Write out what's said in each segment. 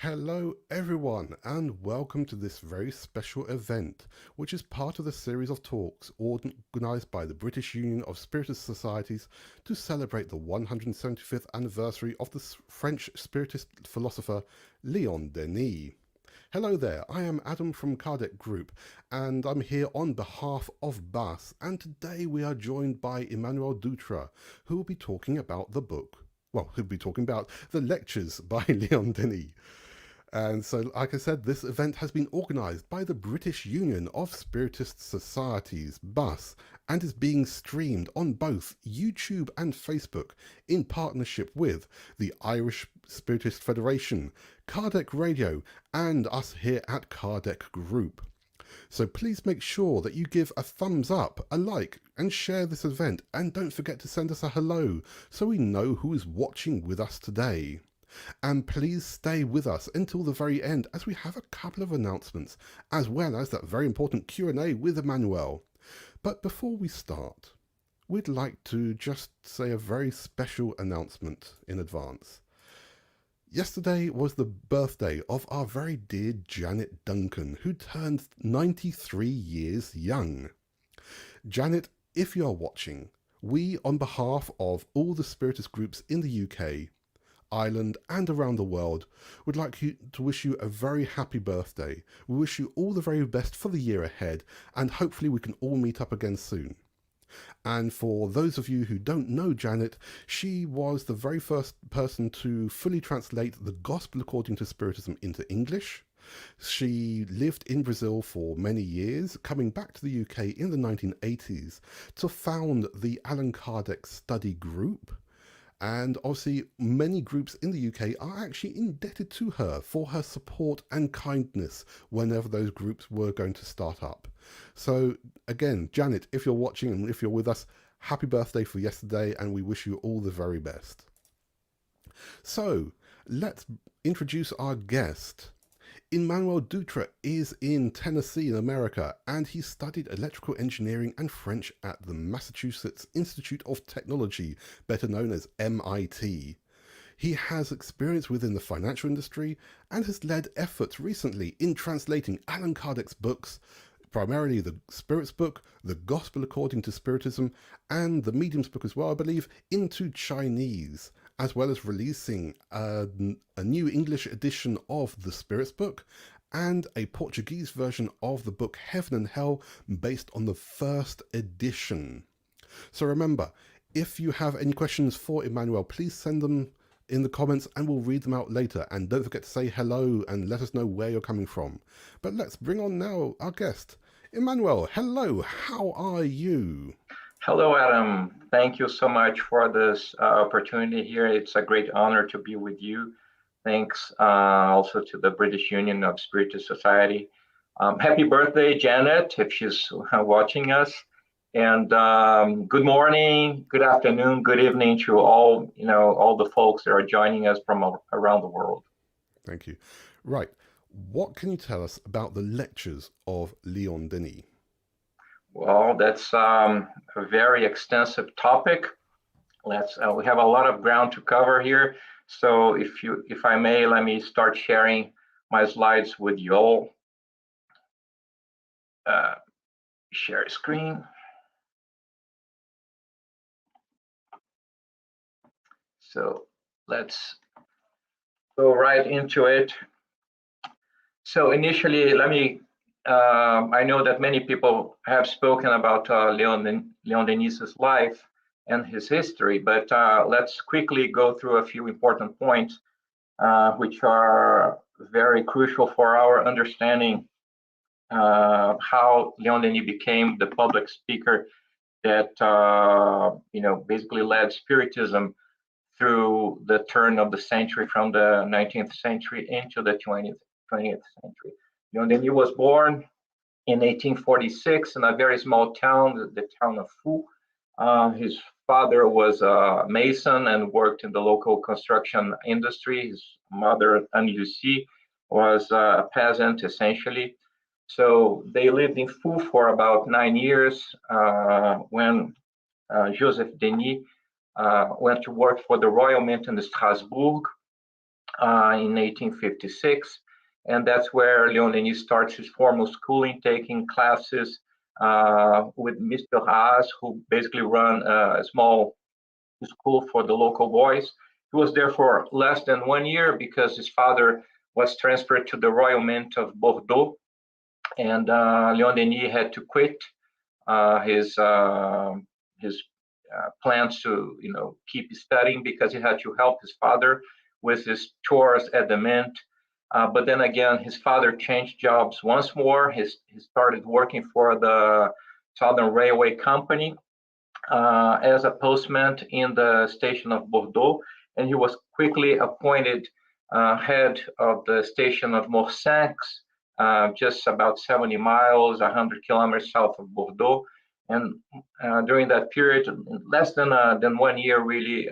Hello everyone and welcome to this very special event, which is part of the series of talks organised by the British Union of Spiritist Societies to celebrate the 175th anniversary of the French Spiritist philosopher Léon Denis. Hello there, I am Adam from Kardec Group and I'm here on behalf of BAS, and today we are joined by Emanuel Dutra, who will be talking about the book. Well, he'll be talking about the lectures by Léon Denis. And so, like I said, this event has been organised by the British Union of Spiritist Societies, BUS, and is being streamed on both YouTube and Facebook in partnership with the Irish Spiritist Federation, Kardec Radio, and us here at Kardec Group. So please make sure that you give a thumbs up, a like, and share this event, and don't forget to send us a hello so we know who is watching with us today. And please stay with us until the very end, as we have a couple of announcements, as well as that very important Q&A with Emanuel. But before we start, we'd like to just say a very special announcement in advance. Yesterday was the birthday of our very dear Janet Duncan, who turned 93 years young. Janet, if you are watching, we, on behalf of all the Spiritist groups in the UK, Ireland and around the world, would like to wish you a very happy birthday. We wish you all the very best for the year ahead, and hopefully we can all meet up again soon. And for those of you who don't know Janet, she was the very first person to fully translate the Gospel according to Spiritism into English. She lived in Brazil for many years, coming back to the UK in the 1980s to found the Allan Kardec Study Group. And obviously many groups in the UK are actually indebted to her for her support and kindness whenever those groups were going to start up. So again, Janet, if you're watching and if you're with us, happy birthday for yesterday, and we wish you all the very best. So let's introduce our guest. Emanuel Dutra is in Tennessee in America, and he studied electrical engineering and French at the Massachusetts Institute of Technology, better known as MIT. He has experience within the financial industry and has led efforts recently in translating Allan Kardec's books, primarily the Spirits book, the Gospel according to Spiritism, and the Mediums book as well, I believe, into Chinese, as well as releasing a new English edition of the Spirits book and a Portuguese version of the book Heaven and Hell based on the first edition. So remember, if you have any questions for Emanuel, please send them in the comments and we'll read them out later. And don't forget to say hello and let us know where you're coming from. But let's bring on now our guest. Emanuel, hello, how are you? Hello, Adam. Thank you so much for this opportunity here. It's a great honor to be with you. Thanks also to the British Union of Spiritist Society. Happy birthday, Janet, if she's watching us. And good morning, good afternoon, good evening to all, all the folks that are joining us from around the world. Thank you. Right. What can you tell us about the lectures of Léon Denis? Well, that's a very extensive topic. We have a lot of ground to cover here. So if I may, let me start sharing my slides with you all. Share screen. So let's go right into it. So initially, I know that many people have spoken about Léon Denis's life and his history, but let's quickly go through a few important points which are very crucial for our understanding how Léon Denis became the public speaker that basically led Spiritism through the turn of the century, from the 19th century into the 20th century. Léon Denis was born in 1846 in a very small town, the town of Fou. His father was a mason and worked in the local construction industry. His mother, Anne-Lucie, was a peasant, essentially. So they lived in Fou for about 9 years when Joseph Denis went to work for the Royal Mint in Strasbourg. in 1856. And that's where Léon Denis starts his formal schooling, taking classes with Mr. Haas, who basically run a small school for the local boys. He was there for less than 1 year because his father was transferred to the Royal Mint of Bordeaux, and Léon Denis had to quit his plans to keep studying because he had to help his father with his chores at the mint. But then again, his father changed jobs once more. He started working for the Southern Railway Company as a postman in the station of Bordeaux, and he was quickly appointed head of the station of Morsanx, just about 70 miles, 100 kilometers south of Bordeaux. And during that period, less than 1 year, really,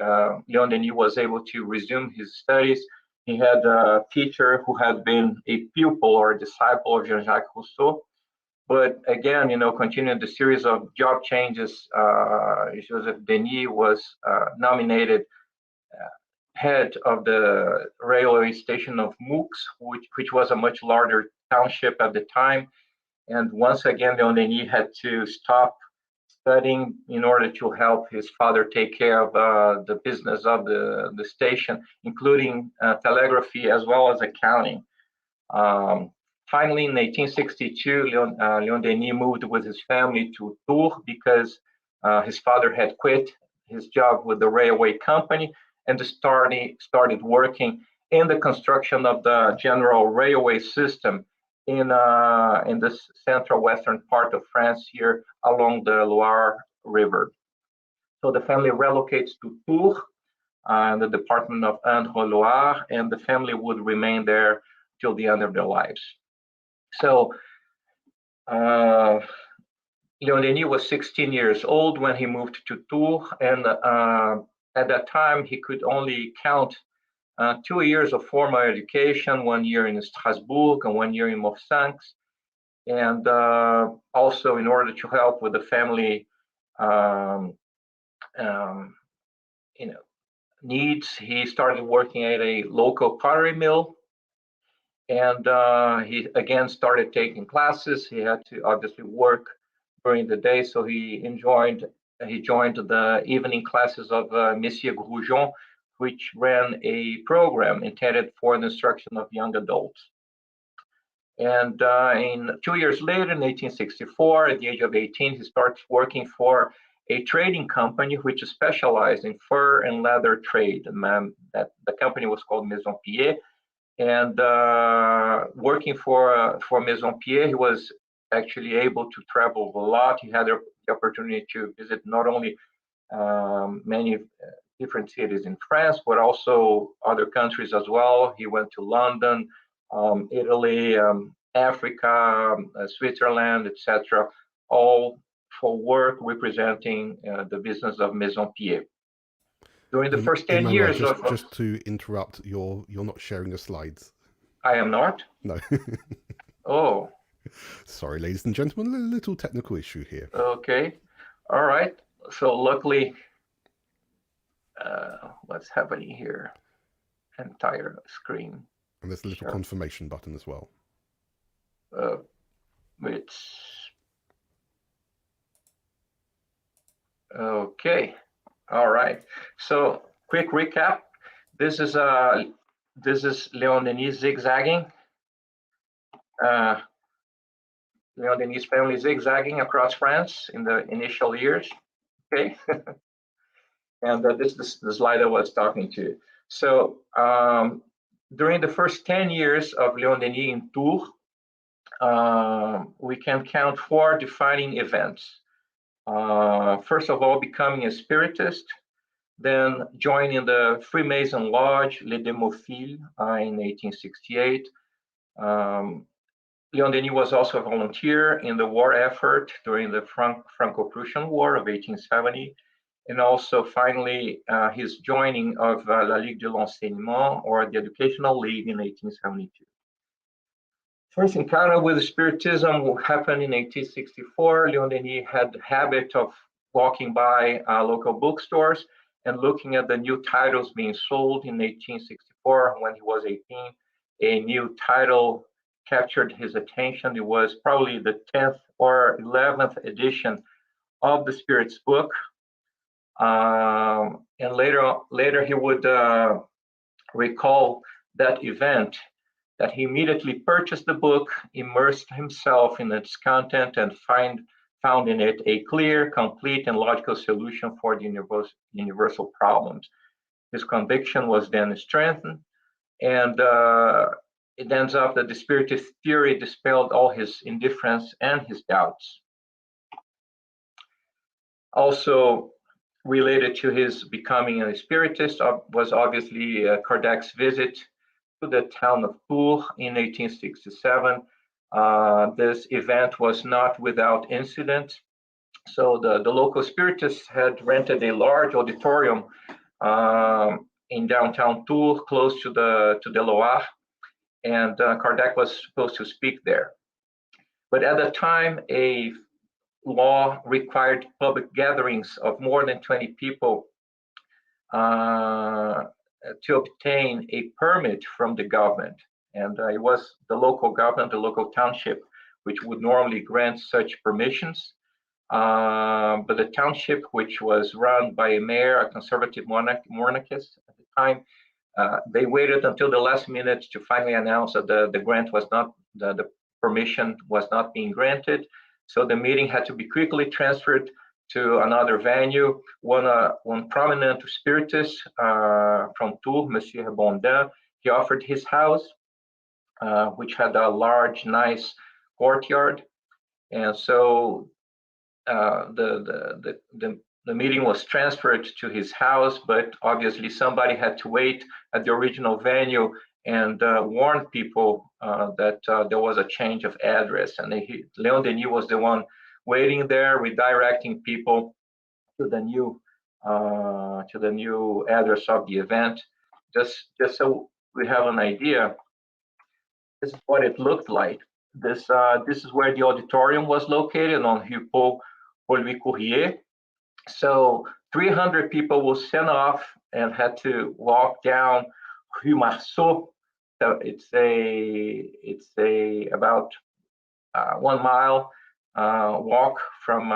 Léon Denis was able to resume his studies. He had a teacher who had been a pupil or a disciple of Jean-Jacques Rousseau. But again, continuing the series of job changes, Joseph Denis was nominated head of the railway station of Moux, which was a much larger township at the time. And once again, Léon Denis had to stop studying in order to help his father take care of the business of the station, including telegraphy as well as accounting. Finally, in 1862, Léon Denis moved with his family to Tours because his father had quit his job with the railway company and started working in the construction of the general railway system in the central western part of France here along the Loire River. So the family relocates to Tours, in the department of Indre-Loire, and the family would remain there till the end of their lives. So Léon Denis was 16 years old when he moved to Tours, and at that time he could only count 2 years of formal education, 1 year in Strasbourg and 1 year in Morsanx. And also, in order to help with the family needs, he started working at a local pottery mill. And he again started taking classes. He had to obviously work during the day, so he joined the evening classes of Monsieur Groujon, which ran a program intended for the instruction of young adults. And 2 years later, in 1864, at the age of 18, he starts working for a trading company which is specialized in fur and leather trade. That the company was called Maison Pillet. And working for Maison Pillet, he was actually able to travel a lot. He had the opportunity to visit not only many different cities in France, but also other countries as well. He went to London, Italy, Africa, Switzerland, etc., all for work representing the business of Maison Pillet. During the first 10 Emanuel, years just to interrupt, you're not sharing the slides. I am not? No. Oh. Sorry, ladies and gentlemen, a little technical issue here. Okay. All right. So luckily, what's happening here? Entire screen. And there's a little confirmation button as well. It's okay. All right. So quick recap. This is Léon Denis zigzagging. Léon Denis' family zigzagging across France in the initial years. Okay. And this is the slide I was talking to. So during the first 10 years of Léon Denis in Tours, we can count 4 defining events. First of all, becoming a Spiritist, then joining the Freemason Lodge, Les Démophiles, in 1868. Léon Denis was also a volunteer in the war effort during the Franco-Prussian War of 1870. And also, finally, his joining of La Ligue de l'Enseignement, or the Educational League, in 1872. First encounter with Spiritism happened in 1864. Léon Denis had the habit of walking by local bookstores and looking at the new titles being sold in 1864 before, when he was 18, a new title captured his attention. It was probably the 10th or 11th edition of the Spirit's book. And later he would recall that event, that he immediately purchased the book, immersed himself in its content, and found in it a clear, complete, and logical solution for the universal problems. His conviction was then strengthened, and it ends up that the Spiritist theory dispelled all his indifference and his doubts. Also related to his becoming a Spiritist was obviously Kardec's visit to the town of Tours in 1867. This event was not without incident. So the local Spiritists had rented a large auditorium in downtown Tours, close to the Loire, and Kardec was supposed to speak there. But at the time, a law required public gatherings of more than 20 people to obtain a permit from the government. And it was the local government, the local township, which would normally grant such permissions. But the township, which was run by a mayor, a conservative monarchist at the time, they waited until the last minute to finally announce that the grant was not, the permission was not being granted. So the meeting had to be quickly transferred to another venue. One prominent Spiritist from Tours, Monsieur Rebondin, he offered his house, which had a large, nice courtyard. And so the meeting was transferred to his house, but obviously somebody had to wait at the original venue and warn people that there was a change of address. And Léon Denis was the one waiting there, redirecting people to the new address of the event. Just so we have an idea, this is what it looked like. This is where the auditorium was located, on Rue Paul Louis Courrier. So 300 people were sent off and had to walk down Rue Marceau. So it's a about 1 mile walk from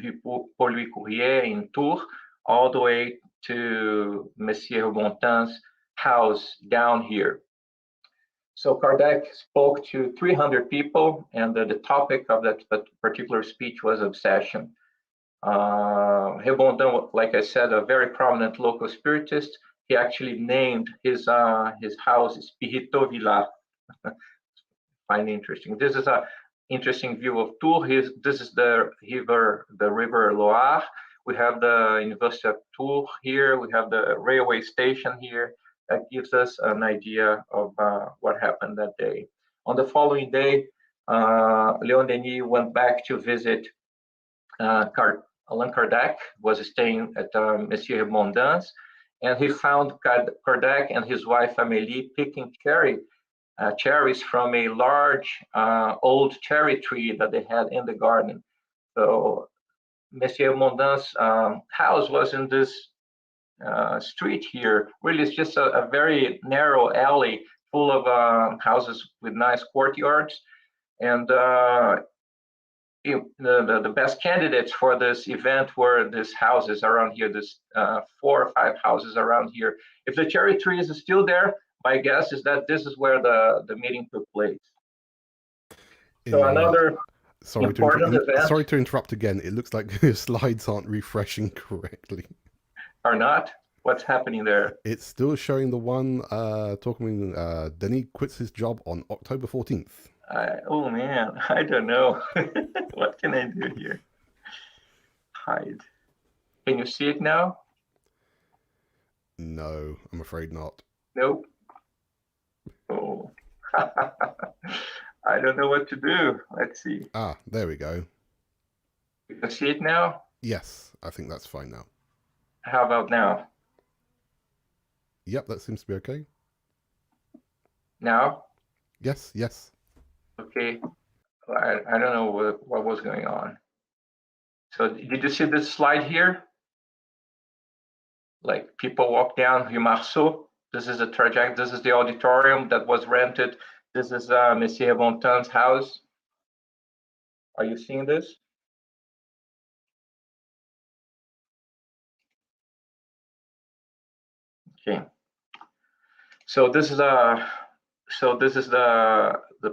Rue Paul Louis Courrier in Tours all the way to Monsieur Rebondin's house down here. So Kardec spoke to 300 people, and the topic of that particular speech was obsession. Rebondin, like I said, a very prominent local Spiritist. He actually named his house Spirito Villa. Find interesting. This is an interesting view of Tours. This is the river Loire. We have the University of Tours here. We have the railway station here. That gives us an idea of what happened that day. On the following day, Léon Denis went back to visit Allan Kardec, was staying at Monsieur Rebondin's, and he found Kardec and his wife Amélie picking cherries from a large old cherry tree that they had in the garden. So Monsieur Rebondin's house was in this street here. Really, it's just a very narrow alley full of houses with nice courtyards. And the best candidates for this event were these houses around here, this 4 or 5 houses around here. If the cherry tree is still there, my guess is that this is where the meeting took place. So another important event. Sorry to interrupt again. It looks like your slides aren't refreshing correctly. Are not? What's happening there? It's still showing the one talking Denis quits his job on October 14th. Oh man, I don't know. What can I do here? Hide. Can you see it now? No, I'm afraid not. Nope. Oh. I don't know what to do. Let's see. Ah, there we go. You can see it now? Yes, I think that's fine now. How about now? Yep, that seems to be okay. Now? Yes. Okay. I don't know what was going on. So did you see this slide here? Like people walk down Rue Marceau. This is the trajectory. This is the auditorium that was rented. This is Monsieur Bontemps' house. Are you seeing this? Okay. So this is the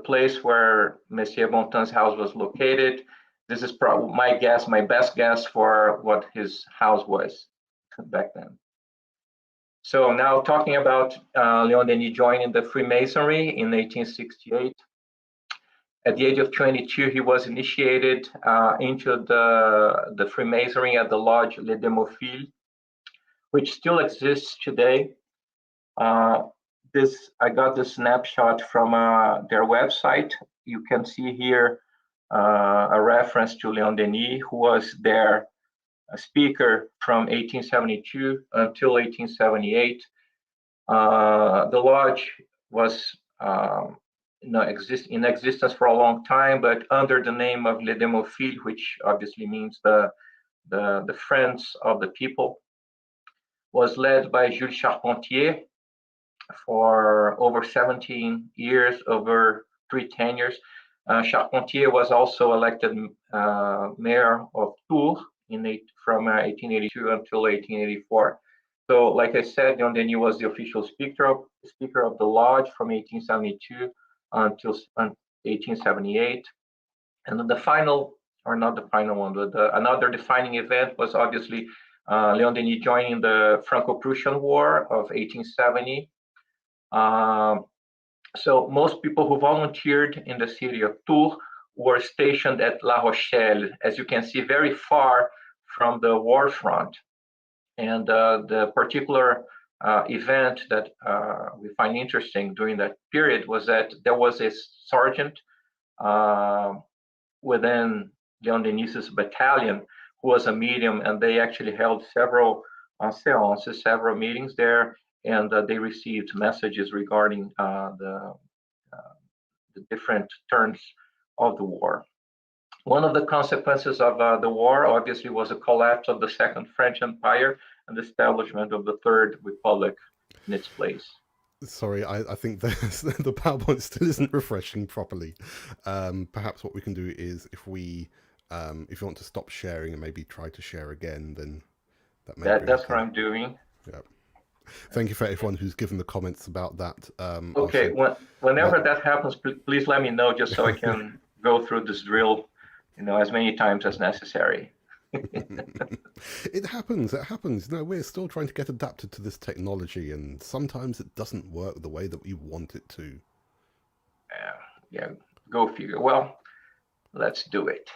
place where Monsieur Bontemps' house was located. This is probably my best guess for what his house was back then. So now talking about Léon Denis joining the Freemasonry in 1868. At the age of 22, he was initiated into the Freemasonry at the Lodge Les Démophiles, which still exists today. I got this snapshot from their website. You can see here a reference to Léon Denis, who was their speaker from 1872 until 1878. The lodge was in existence for a long time, but under the name of Les Démophiles, which obviously means the friends of the people, was led by Jules Charpentier for over 17 years, over 3 tenures. Charpentier was also elected mayor of Tours from 1882 until 1884. So, like I said, Léon Denis was the official speaker of the lodge from 1872 until 1878. And then the final, or not the final one, but another defining event was obviously Léon Denis joining the Franco-Prussian War of 1870. So most people who volunteered in the city of Tours were stationed at La Rochelle, as you can see, very far from the war front. And the particular event that we find interesting during that period was that there was a sergeant within Léon Denis's battalion who was a medium, and they actually held several seances, several meetings there, and they received messages regarding the different turns of the war. One of the consequences of the war, obviously, was a collapse of the Second French Empire and the establishment of the Third Republic in its place. Sorry, I think the PowerPoint still isn't refreshing properly. Perhaps what we can do is if you want to stop sharing and maybe try to share again, then that's what I'm doing. Yeah. Thank you for everyone who's given the comments about that. Okay, whenever that happens, please let me know, just so I can go through this drill, as many times as necessary. It happens. No, we're still trying to get adapted to this technology, and sometimes it doesn't work the way that we want it to. Yeah, go figure. Well, let's do it.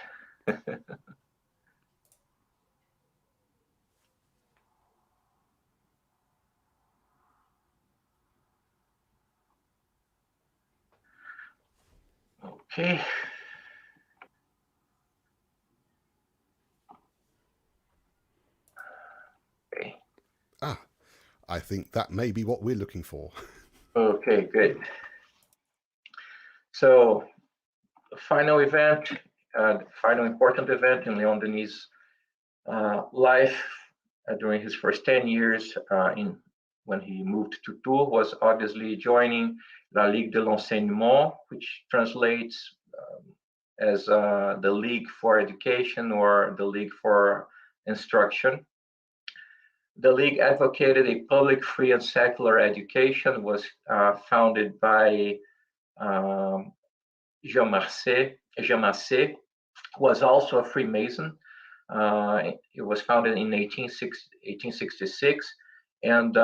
Okay. I think that may be what we're looking for. Okay, good. So, the final event, final important event in Léon Denis' life during his first 10 years when he moved to Tours was obviously joining La Ligue de l'Enseignement, which translates as the League for Education or the League for Instruction. The League advocated a public, free, and secular education. Was founded by Jean Massé, was also a Freemason. It was founded in 1866, and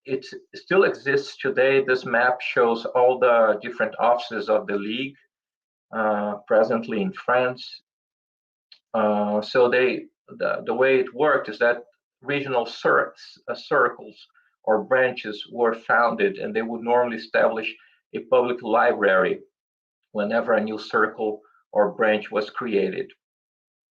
it still exists today. This map shows all the different offices of the League presently in France. So the way it worked is that regional circles or branches were founded, and they would normally establish a public library whenever a new circle or branch was created.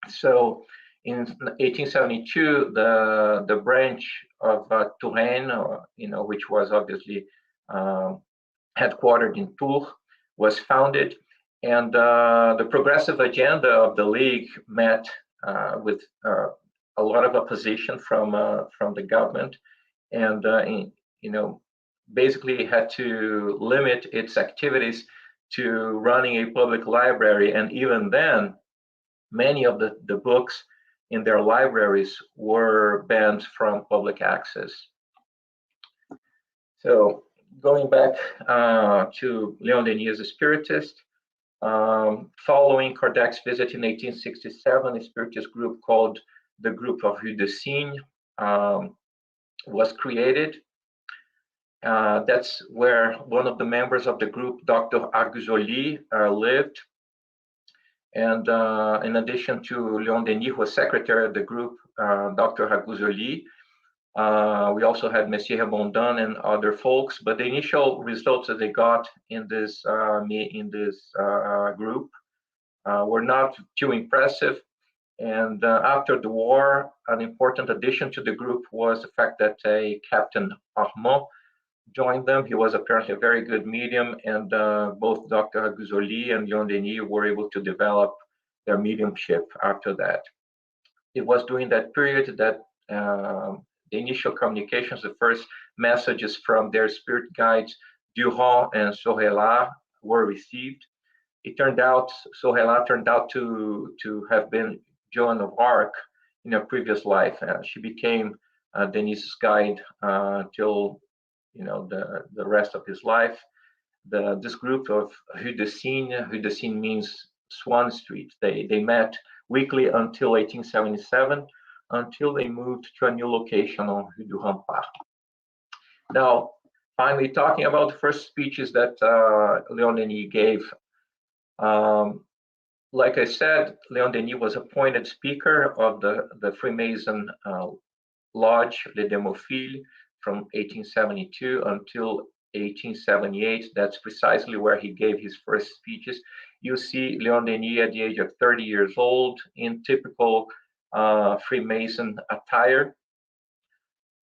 So in 1872, the branch of Touraine, which was obviously headquartered in Tours, was founded, and the progressive agenda of the League met with a lot of opposition from the government, and basically had to limit its activities to running a public library. And even then, many of the books in their libraries were banned from public access. So going back to Léon Denis as a Spiritist, following Kardec's visit in 1867, a Spiritist group called the Group of Rue de Cygne was created. That's where one of the members of the group, Dr. Arguzoli, lived. And in addition to Léon Denis, who was secretary of the group, Dr. Arguzoli, we also had Monsieur Rebondon and other folks. But the initial results that they got in this group were not too impressive. And after the war, an important addition to the group was the fact that a Captain Armand joined them. He was apparently a very good medium, and both Dr. Arguzoli and Léon Denis were able to develop their mediumship after that. It was during that period that the initial communications, the first messages from their spirit guides, Durand and Sorella, were received. It turned out, Sorella turned out to have been Joan of Arc in a previous life. She became Denis's guide till the rest of his life. This group of Rue de Cygne means Swan Street. They met weekly until 1877, until they moved to a new location on Rue du Rempart. Now, finally, talking about the first speeches that Léon Denis gave. Like I said, Léon Denis was appointed speaker of the Freemason Lodge, Les Demophiles, from 1872 until 1878. That's precisely where he gave his first speeches. You see Léon Denis at the age of 30 years old in typical Freemason attire.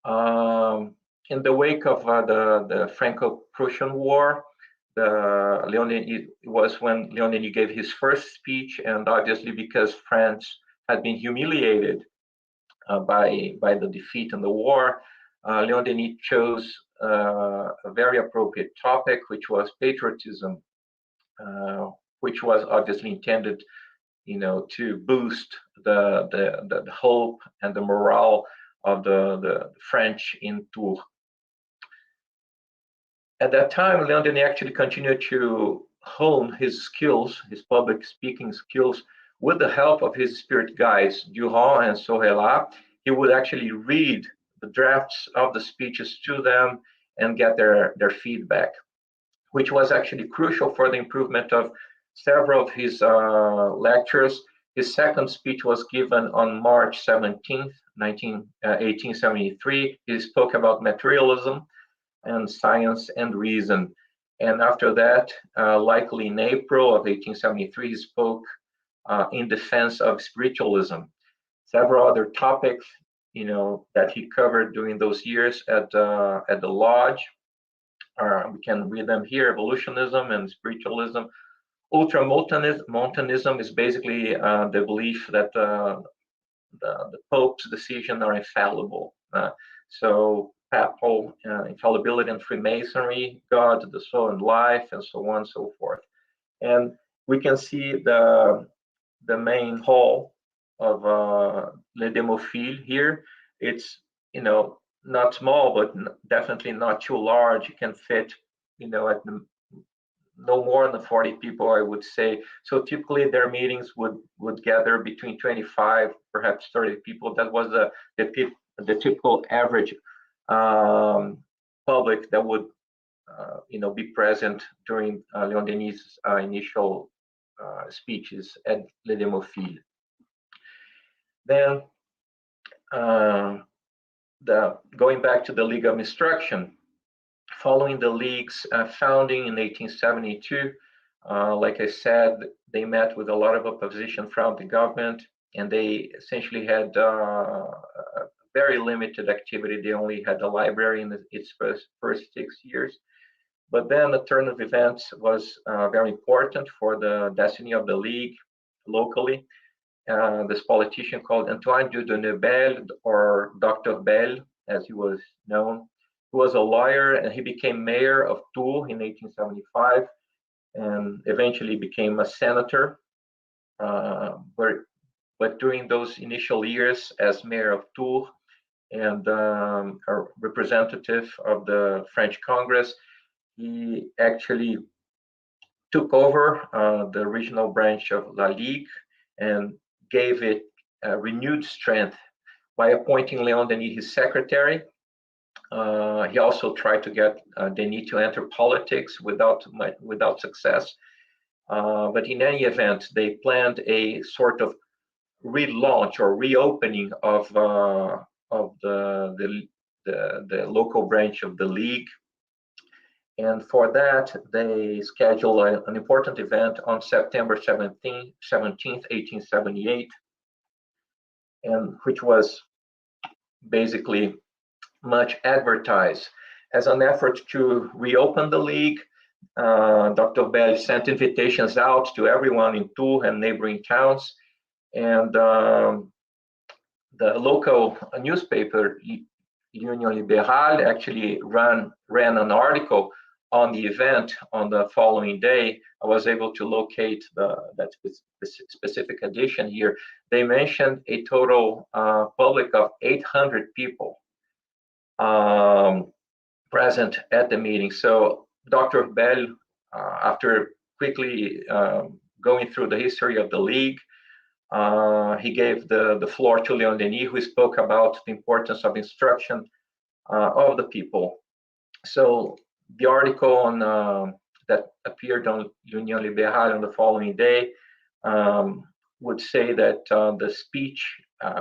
In the wake of the Franco-Prussian War, Léon Denis was when Léon Denis gave his first speech, and obviously because France had been humiliated by the defeat in the war, Léon Denis chose a very appropriate topic, which was patriotism, which was obviously intended, to boost the hope and the morale of the French in Tours. At that time, Léon Denis actually continued to hone his skills, his public speaking skills, with the help of his spirit guides, Durand and Sorella. He would actually read the drafts of the speeches to them and get their feedback, which was actually crucial for the improvement of several of his lectures. His second speech was given on March 17th, 1873. He spoke about materialism and science and reason. And after that, likely in April of 1873, he spoke in defense of spiritualism. Several other topics, that he covered during those years at the lodge. We can read them here: evolutionism and spiritualism. Ultramontanism is basically the belief that the Pope's decisions are infallible. So papal infallibility and Freemasonry, God, the soul, and life, and so on and so forth. And we can see the main hall of Les Demophiles here. It's not small, but definitely not too large. It can fit at no more than 40 people, I would say. So typically their meetings would gather between 25, perhaps 30 people. That was the typical average public that would be present during Léon Denis' initial speeches at Les Demophiles. Then going back to the League of Instruction, following the League's founding in 1872, like I said, they met with a lot of opposition from the government, and they essentially had very limited activity. They only had the library in its first 6 years. But then the turn of events was very important for the destiny of the League locally. This politician called Antoine Dieudonné Bell, or Dr. Bell, as he was known, He was a lawyer, and he became mayor of Tours in 1875, and eventually became a senator. But during those initial years as mayor of Tours and a representative of the French Congress, he actually took over the regional branch of La Ligue and gave it renewed strength by appointing Léon Denis his secretary. He also tried to get Denis to enter politics without success. But in any event, they planned a sort of relaunch or reopening of the local branch of the League. And for that, they scheduled an important event on September 17th, 1878, and which was basically much advertised as an effort to reopen the League. Dr. Bell sent invitations out to everyone in Tours and neighboring towns, and the local newspaper, Union Libérale, actually ran an article on the event on the following day. I was able to locate that specific edition here. They mentioned a total public of 800 people present at the meeting. So Dr. Bell, after quickly going through the history of the League, he gave the floor to Léon Denis, who spoke about the importance of instruction of the people. So the article on that appeared on Union Libérale on the following day would say that the speech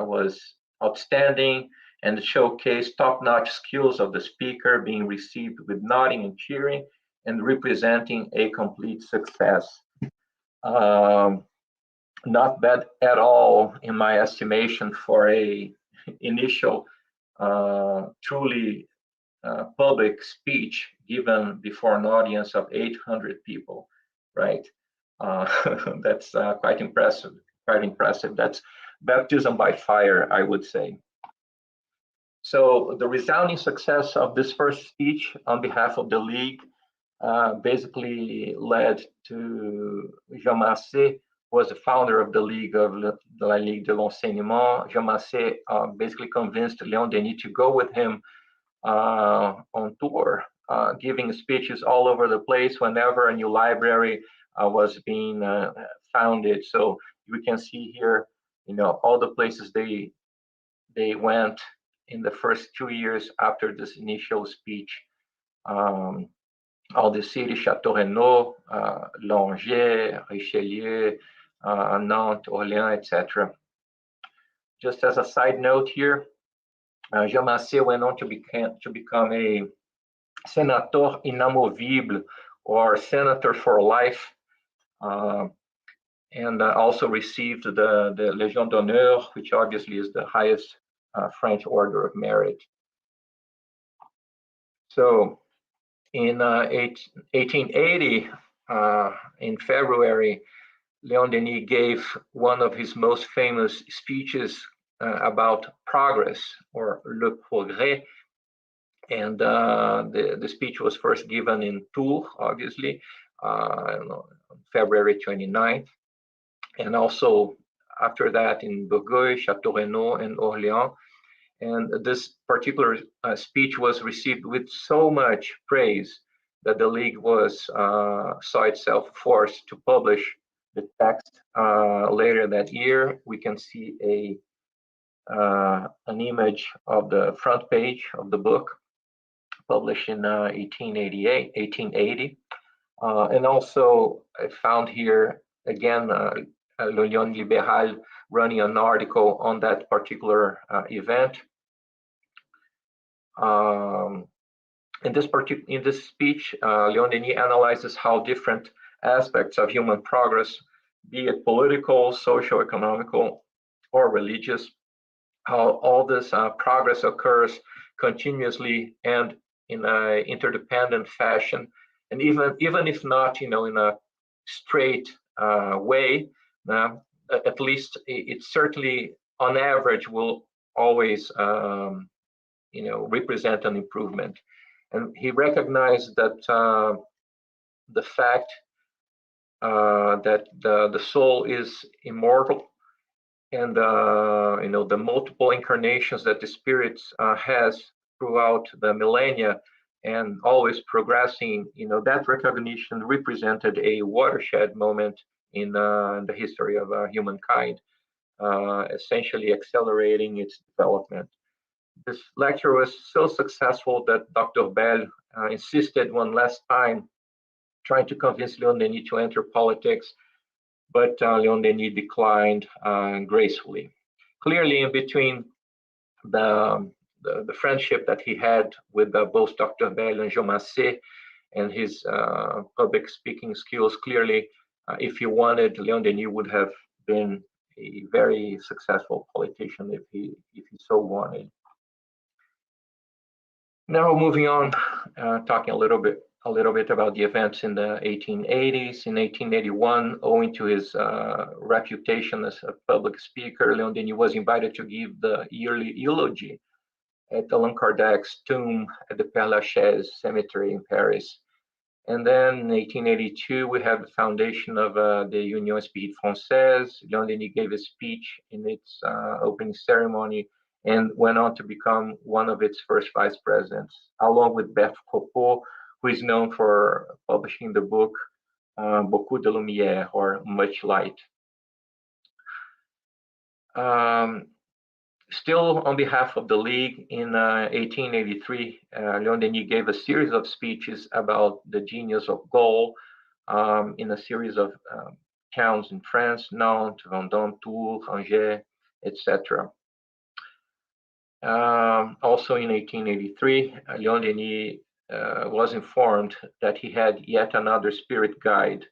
was outstanding and showcased top-notch skills of the speaker, being received with nodding and cheering and representing a complete success. Not bad at all, in my estimation, for a initial truly public speech given before an audience of 800 people, right? That's quite impressive. That's baptism by fire, I would say. So the resounding success of this first speech on behalf of the League basically led to Jean Massé, was the founder of the League of La Ligue de l'Enseignement. Jean Massé basically convinced Léon Denis to go with him on tour, giving speeches all over the place whenever a new library was being founded. So you can see here, all the places they went in the first 2 years after this initial speech. All the cities, Château Renaud, Langeais, Richelieu, Nantes, Orléans, etc. Just as a side note here, Jean Massé went on to become a sénateur inamovible, or senator for life, and also received the Légion d'honneur, which obviously is the highest French order of merit. So in 1880, in February, Léon Denis gave one of his most famous speeches about progress, or le progrès. And the speech was first given in Tours, obviously, on February 29th. And also after that in Bourgogne, Château Renaud, and Orléans. And this particular speech was received with so much praise that the League saw itself forced to publish the text later that year. We can see an image of the front page of the book, published in 1880. And also I found here again L'Union Libérale running an article on that particular event. In this speech, Léon Denis analyzes how different aspects of human progress, be it political, social, economical, or religious, how all this progress occurs continuously and in an interdependent fashion, and even if not, in a straight way, at least it certainly, on average, will always, represent an improvement. And he recognized that the fact that the soul is immortal, and the multiple incarnations that the spirit has throughout the millennia, and always progressing, that recognition represented a watershed moment in the history of humankind, essentially accelerating its development. This lecture was so successful that Dr. Bell insisted one last time, trying to convince Léon Denis to enter politics, but Léon Denis declined gracefully. Clearly, in between the friendship that he had with both Dr. Bell and Jean Massé, and his public speaking skills, clearly, if he wanted, Léon Denis would have been a very successful politician if he so wanted. Now, moving on, talking a little bit about the events in the 1880s. In 1881, owing to his reputation as a public speaker, Léon Denis was invited to give the yearly eulogy at Allan Kardec's tomb at the Père Lachaise cemetery in Paris. And then in 1882, we have the foundation of the Union Spirit Française. Léon Denis gave a speech in its opening ceremony and went on to become one of its first vice presidents, along with Berthe Copeau, who is known for publishing the book Beaucoup de Lumière, or Much Light. Still on behalf of the League, in 1883, Léon Denis gave a series of speeches about the genius of Gaul in a series of towns in France, Nantes, Vendôme, Tours, Angers, etc. Also in 1883, Léon Denis was informed that he had yet another spirit guide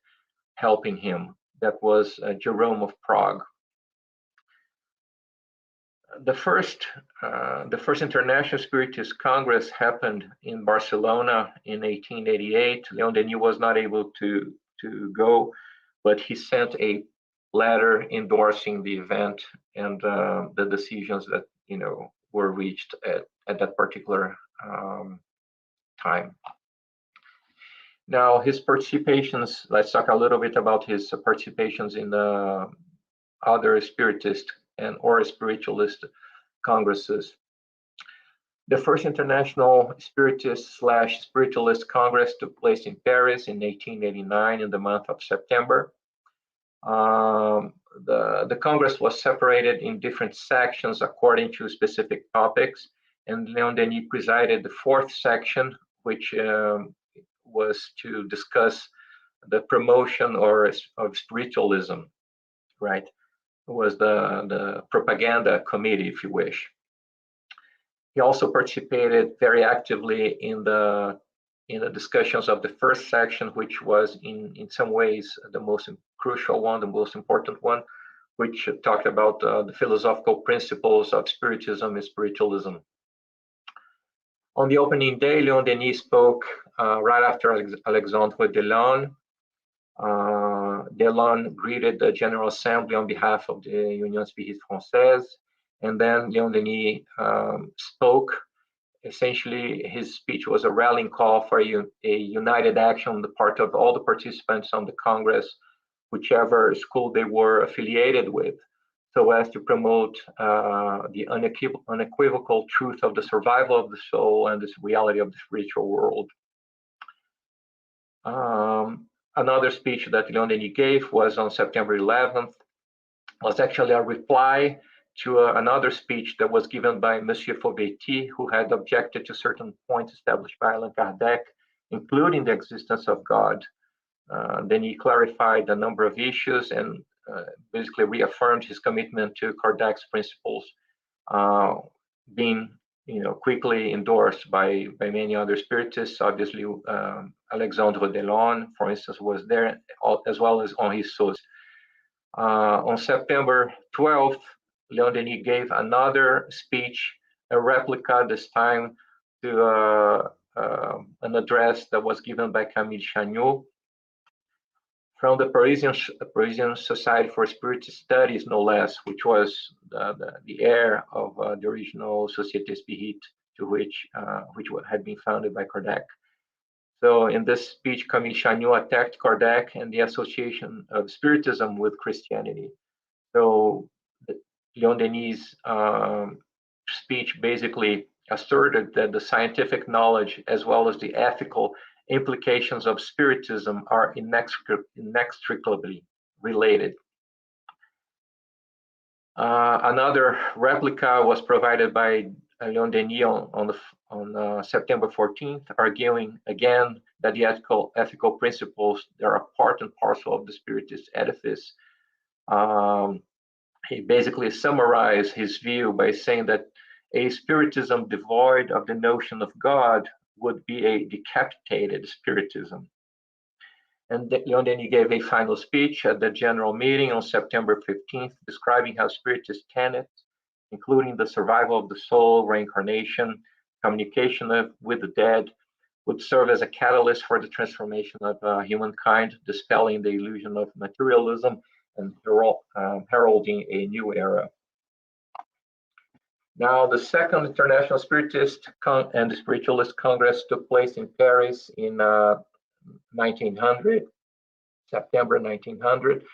helping him. That was Jerome of Prague. The first International Spiritist Congress happened in Barcelona in 1888. Léon Denis was not able to go, but he sent a letter endorsing the event and the decisions that were reached at that particular time. Now, his participations. Let's talk a little bit about his participations in the other Spiritist or spiritualist congresses. The first International Spiritist/Spiritualist Congress took place in Paris in 1889 in the month of September. The Congress was separated in different sections according to specific topics, and Léon Denis presided the fourth section, which was to discuss the promotion of spiritualism, right? It was the propaganda committee, if you wish. He also participated very actively in the discussions of the first section, which was in some ways the most crucial one, the most important one, which talked about the philosophical principles of Spiritism and spiritualism. On the opening day, Léon Denis spoke right after Alexandre Delon. Delon greeted the General Assembly on behalf of the Union Spirit Française, and then Léon Denis spoke. Essentially, his speech was a rallying call for a united action on the part of all the participants on the Congress, whichever school they were affiliated with, so as to promote the unequivocal truth of the survival of the soul and this reality of the spiritual world. Another speech that Léon Denis gave was on September 11th, was actually a reply to another speech that was given by Monsieur Fauvetti, who had objected to certain points established by Allan Kardec, including the existence of God. Then he clarified a number of issues and basically reaffirmed his commitment to Kardec's principles, being quickly endorsed by many other spiritists. Obviously, Alexandre Delon, for instance, was there, as well as Henri Sauce. On September 12th, Léon Denis gave another speech, a replica this time to an address that was given by Camille Chagnot from the Parisian Society for Spiritist Studies, no less, which was the heir of the original Société Spirit to which had been founded by Kardec. So in this speech, Camille Chagnon attacked Kardec and the association of Spiritism with Christianity. So Léon Denis' speech basically asserted that the scientific knowledge as well as the ethical implications of Spiritism are inextricably related. Another replica was provided by Léon Denis on September 14th, arguing again that the ethical principles that are part and parcel of the Spiritist edifice. He basically summarized his view by saying that a Spiritism devoid of the notion of God would be a decapitated Spiritism. And Léon Denis gave a final speech at the general meeting on September 15th, describing how Spiritist tenets, including the survival of the soul, reincarnation, communication with the dead, would serve as a catalyst for the transformation of humankind, dispelling the illusion of materialism and heralding a new era. Now, the Second International Spiritist and Spiritualist Congress took place in Paris in 1900, September 1900.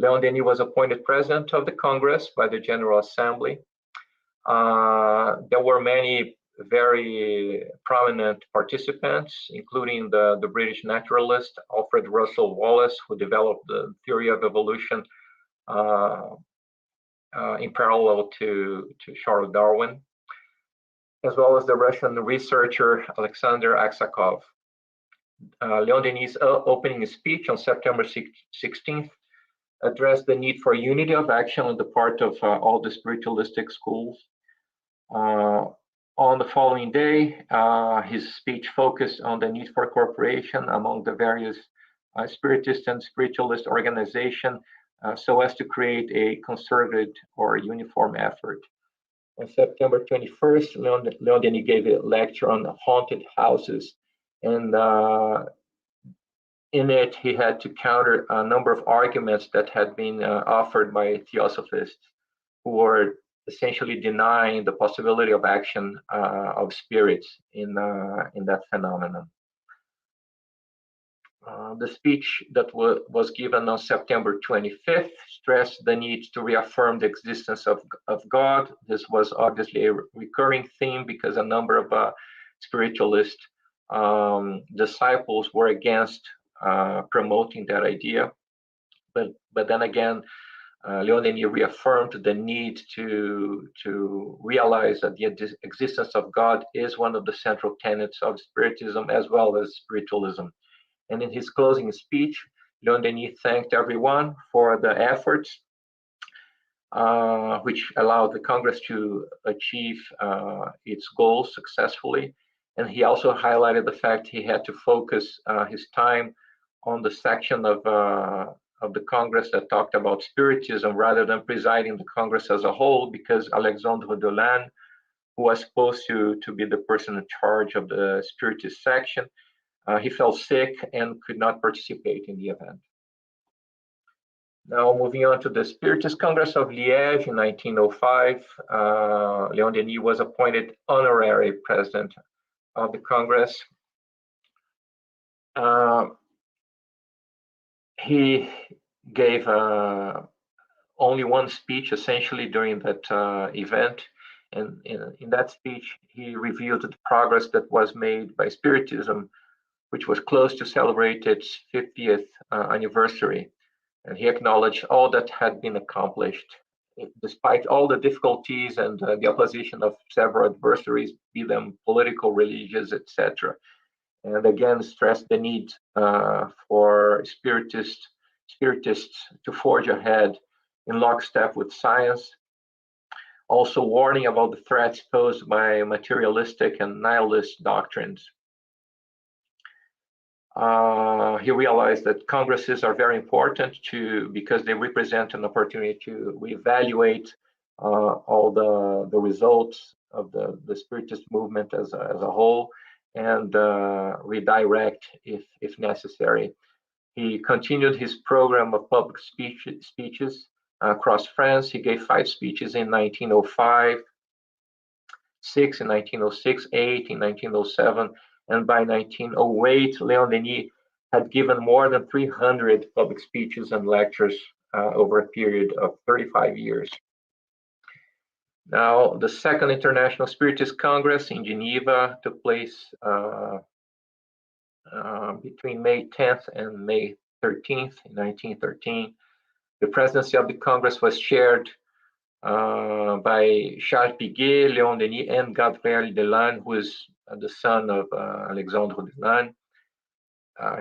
Léon Denis was appointed president of the Congress by the General Assembly. There were many very prominent participants, including the British naturalist Alfred Russel Wallace, who developed the theory of evolution in parallel to Charles Darwin, as well as the Russian researcher Alexander Aksakov. Léon Denis' opening speech on September 16th addressed the need for unity of action on the part of all the spiritualistic schools. On the following day, his speech focused on the need for cooperation among the various Spiritist and spiritualist organizations so as to create a concerted or uniform effort. On September 21st, Léon Denis gave a lecture on haunted houses, and in it he had to counter a number of arguments that had been offered by theosophists who were essentially denying the possibility of action of spirits in that phenomenon. The speech that was given on September 25th stressed the need to reaffirm the existence of God. This was obviously a recurring theme because a number of spiritualist disciples were against promoting that idea. But then again, Léon Denis reaffirmed the need to realize that the existence of God is one of the central tenets of Spiritism as well as spiritualism. And in his closing speech, Léon Denis thanked everyone for the efforts which allowed the Congress to achieve its goals successfully. And he also highlighted the fact he had to focus his time on the section of the Congress that talked about Spiritism rather than presiding the Congress as a whole, because Alexandre Dolan, who was supposed to be the person in charge of the Spiritist section, he fell sick and could not participate in the event. Now, moving on to the Spiritist Congress of Liège in 1905, Léon Denis was appointed honorary president of the Congress. He gave only one speech essentially during that event. And in that speech, he revealed the progress that was made by Spiritism, which was close to celebrate its 50th anniversary. And he acknowledged all that had been accomplished, despite all the difficulties and the opposition of several adversaries, be them political, religious, etc. And again, stressed the need for Spiritists to forge ahead in lockstep with science, also warning about the threats posed by materialistic and nihilist doctrines. He realized that congresses are very important because they represent an opportunity to reevaluate all the results of the Spiritist movement as a whole and redirect if necessary. He continued his program of public speeches across France. He gave 5 speeches in 1905. 6 in 1906, 8 in 1907, and by 1908, Léon Denis had given more than 300 public speeches and lectures over a period of 35 years. Now, the Second International Spiritist Congress in Geneva took place between May 10th and May 13th in 1913. The presidency of the Congress was chaired by Charles Piguet, Léon Denis, and Gabriel Delanne, who is the son of Alexandre Delanne.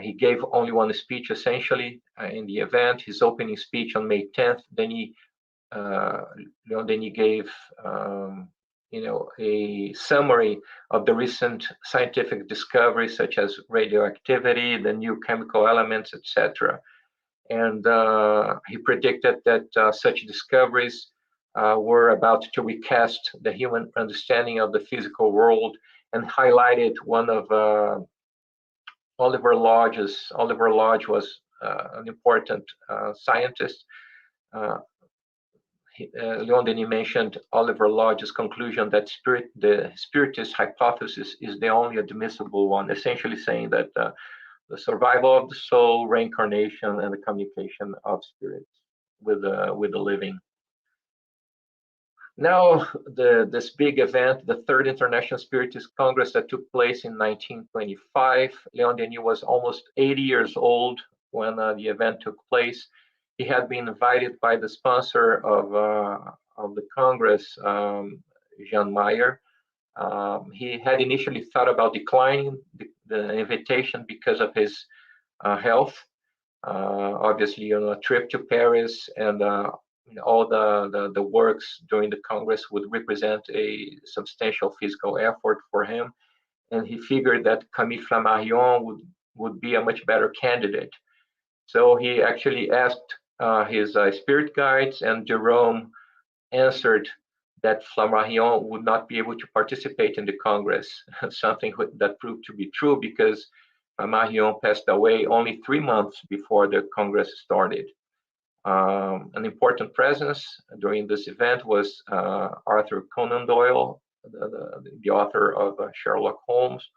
He gave only one speech, essentially, in the event. His opening speech on May 10th, Léon Denis gave a summary of the recent scientific discoveries, such as radioactivity, the new chemical elements, etc. And he predicted that such discoveries were about to recast the human understanding of the physical world, and highlighted one of Oliver Lodge's. Oliver Lodge was an important scientist. Léon Denis mentioned Oliver Lodge's conclusion that the Spiritist hypothesis is the only admissible one, essentially saying that the survival of the soul, reincarnation, and the communication of spirits with the living. Now, this big event, the Third International Spiritist Congress that took place in 1925, Léon Denis was almost 80 years old when the event took place. He had been invited by the sponsor of the Congress, Jean Meyer. He had initially thought about declining the invitation because of his health. Obviously, a trip to Paris and all the works during the Congress would represent a substantial physical effort for him, and he figured that Camille Flammarion would be a much better candidate. So he actually asked his spirit guides, and Jerome answered that Flammarion would not be able to participate in the Congress, something that proved to be true because Flammarion passed away only 3 months before the Congress started. An important presence during this event was Arthur Conan Doyle, the author of Sherlock Holmes,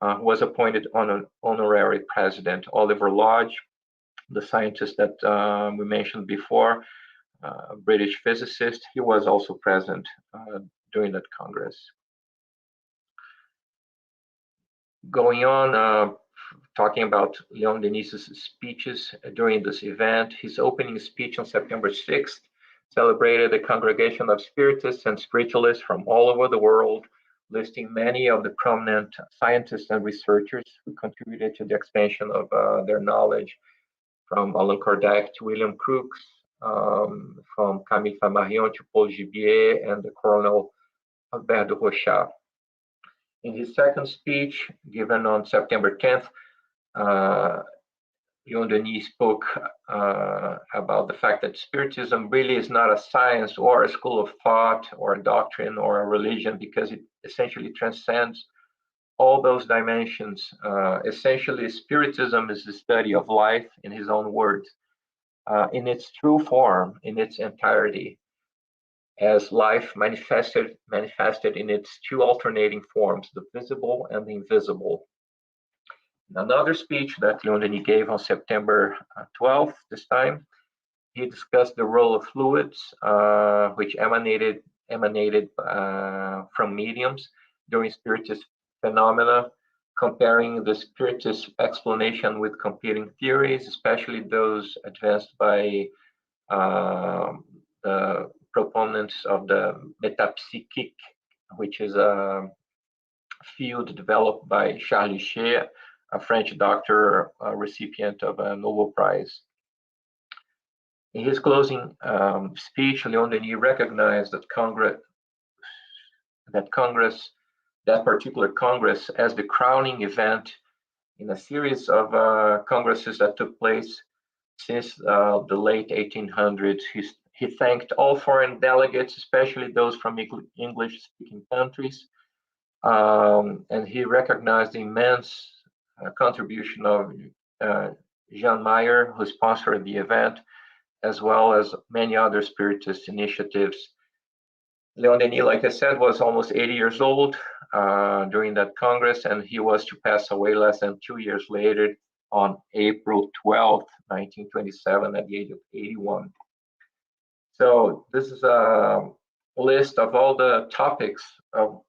who was appointed on an honorary president. Oliver Lodge, the scientist that we mentioned before, a British physicist, he was also present during that Congress. Going on, talking about Léon Denis's speeches during this event, his opening speech on September 6th celebrated a congregation of spiritists and spiritualists from all over the world, listing many of the prominent scientists and researchers who contributed to the expansion of their knowledge, from Allan Kardec to William Crookes, from Camille Flammarion to Paul Gibier and the Colonel Albert de Rochat. In his second speech, given on September 10th, Léon Denis spoke about the fact that Spiritism really is not a science or a school of thought or a doctrine or a religion, because it essentially transcends all those dimensions. Essentially, Spiritism is the study of life, in his own words, in its true form, in its entirety, as life manifested in its two alternating forms, the visible and the invisible. In another speech that Léon Denis gave on September 12th, this time, he discussed the role of fluids, which emanated from mediums during Spiritist phenomena, comparing the Spiritist explanation with competing theories, especially those advanced by the proponents of the metapsychic, which is a field developed by Charles Lichet, a French doctor, recipient of a Nobel Prize. In his closing speech, Léon Denis recognized that that particular Congress, as the crowning event in a series of congresses that took place since the late 1800s. He thanked all foreign delegates, especially those from English-speaking countries, and he recognized the immense contribution of Jean Meyer, who sponsored the event, as well as many other Spiritist initiatives Léon Denis, like I said, was almost 80 years old during that Congress, and he was to pass away less than 2 years later on April 12th, 1927, at the age of 81. So this is a list of all the topics of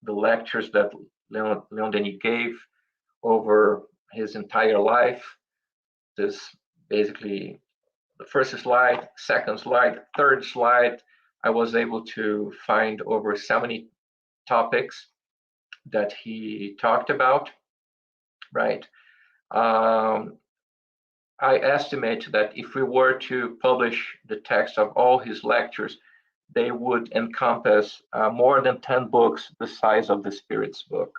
the lectures that Léon Denis gave over his entire life. This basically the first slide, second slide, third slide, I was able to find over 70 topics that he talked about, right? I estimate that if we were to publish the text of all his lectures, they would encompass more than 10 books the size of the Spirits book.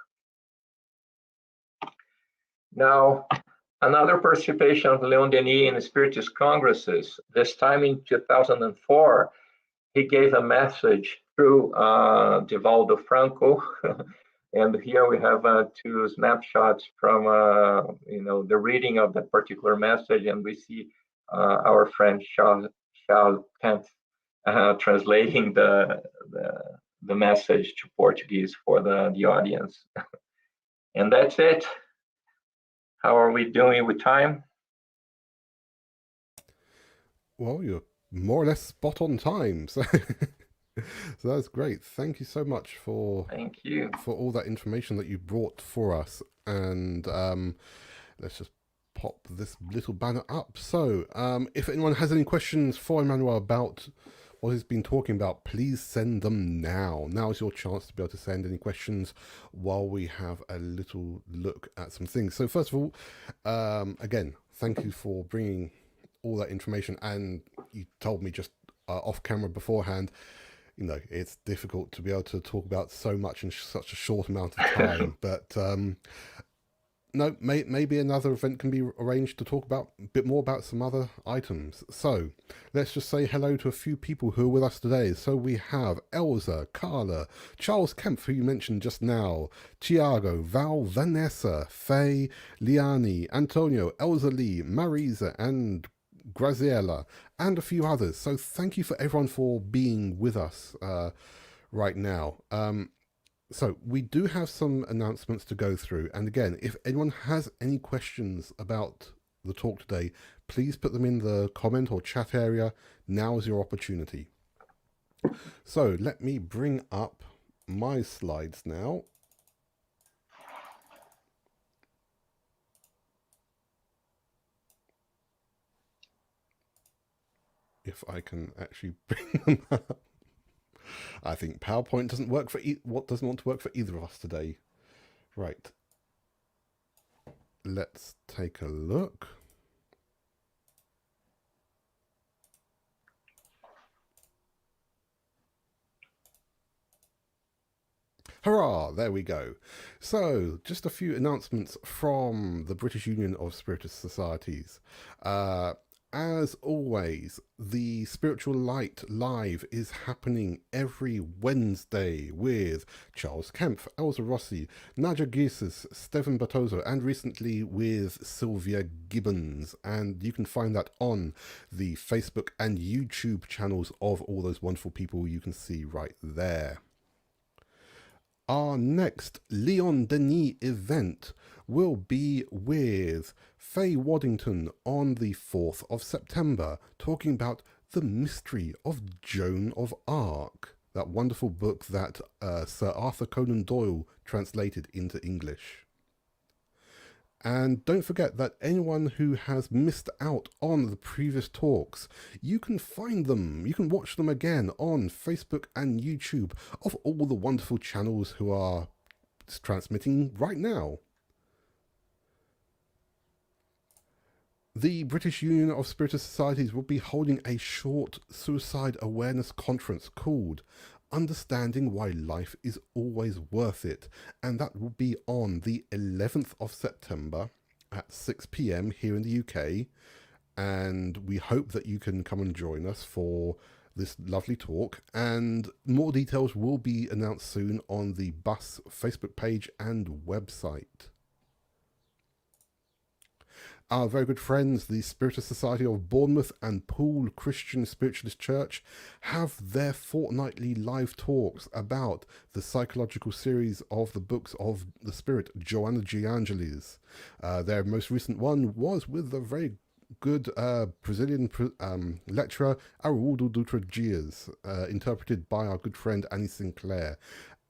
Now, another participation of Léon Denis in the Spiritist Congresses, this time in 2004, he gave a message through Divaldo Franco. And here we have two snapshots from the reading of that particular message, and we see our friend Charles Kemp translating the message to Portuguese for the audience. And that's it. How are we doing with time? Well, you're more or less spot on time. So so that's great. Thank you so much for all that information that you brought for us. And let's just pop this little banner up. So if anyone has any questions for Emanuel about what he's been talking about, please send them now. Now is your chance to be able to send any questions while we have a little look at some things. So first of all, again, thank you for bringing all that information. And you told me just off camera beforehand, it's difficult to be able to talk about so much in such a short amount of time. But no, maybe another event can be arranged to talk about a bit more about some other items. So let's just say hello to a few people who are with us today. So we have Elsa, Carla, Charles Kemp, who you mentioned just now, Tiago, Val, Vanessa, Faye, Liani, Antonio, Elsa Lee, Marisa, and Graziella, and a few others. So thank you for everyone for being with us right now. So we do have some announcements to go through. And again, if anyone has any questions about the talk today, please put them in the comment or chat area. Now is your opportunity. So let me bring up my slides now. If I can actually bring them up. I think PowerPoint doesn't work for doesn't want to work for either of us today. Right. Let's take a look. Hurrah! There we go. So, just a few announcements from the British Union of Spiritist Societies. As always, the Spiritual Light Live is happening every Wednesday with Charles Kempf, Elsa Rossi, Nadia Gieses, Stephen Batozo, and recently with Sylvia Gibbons. And you can find that on the Facebook and YouTube channels of all those wonderful people you can see right there. Our next Léon Denis event will be with Faye Waddington on the 4th of September, talking about the mystery of Joan of Arc, that wonderful book that Sir Arthur Conan Doyle translated into English. And don't forget that anyone who has missed out on the previous talks, you can find them, you can watch them again on Facebook and YouTube of all the wonderful channels who are transmitting right now. The British Union of Spiritist Societies will be holding a short suicide awareness conference called Understanding Why Life is Always Worth It, and that will be on the 11th of September at 6 p.m. here in the UK, and we hope that you can come and join us for this lovely talk, and more details will be announced soon on the BUS Facebook page and website. Our very good friends, the Spiritist Society of Bournemouth and Poole Christian Spiritualist Church, have their fortnightly live talks about the psychological series of the books of the Spirit, Joanna G. Angelis. Their most recent one was with the very good Brazilian lecturer Léon Dutra, interpreted by our good friend Annie Sinclair.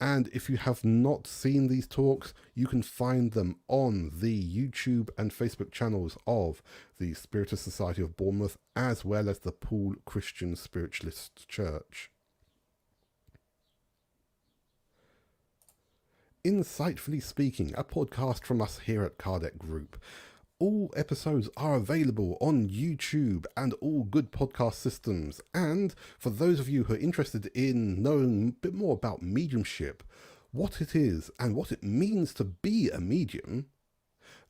And if you have not seen these talks, you can find them on the YouTube and Facebook channels of the Spiritist Society of Bournemouth, as well as the Poole Christian Spiritualist Church. Insightfully Speaking, a podcast from us here at Kardec Group. All episodes are available on YouTube and all good podcast systems. And for those of you who are interested in knowing a bit more about mediumship, what it is and what it means to be a medium,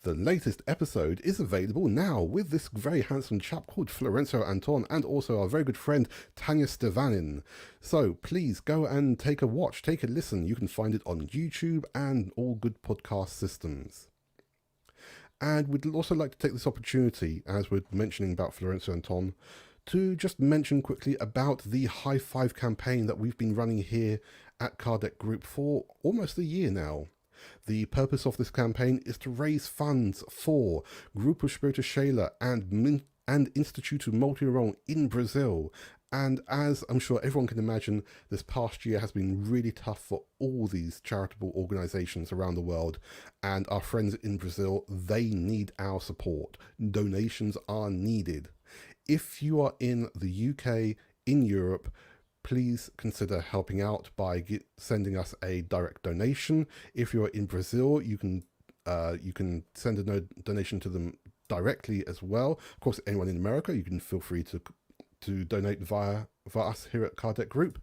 the latest episode is available now with this very handsome chap called Florencio Anton and also our very good friend Tanya Stevanin. So please go and take a watch, take a listen. You can find it on YouTube and all good podcast systems. And we'd also like to take this opportunity, as we're mentioning about Florencio Anton, to just mention quickly about the High Five campaign that we've been running here at Kardec Group for almost a year now. The purpose of this campaign is to raise funds for Grupo Espírito Sheila and Instituto Multirão in Brazil. And as I'm sure everyone can imagine, this past year has been really tough for all these charitable organizations around the world. And our friends in Brazil, they need our support. Donations are needed. If you are in the UK, in Europe, please consider helping out by sending us a direct donation. If you're in Brazil, you can send a donation to them directly as well. Of course, anyone in America, you can feel free to donate via us here at Kardec Group.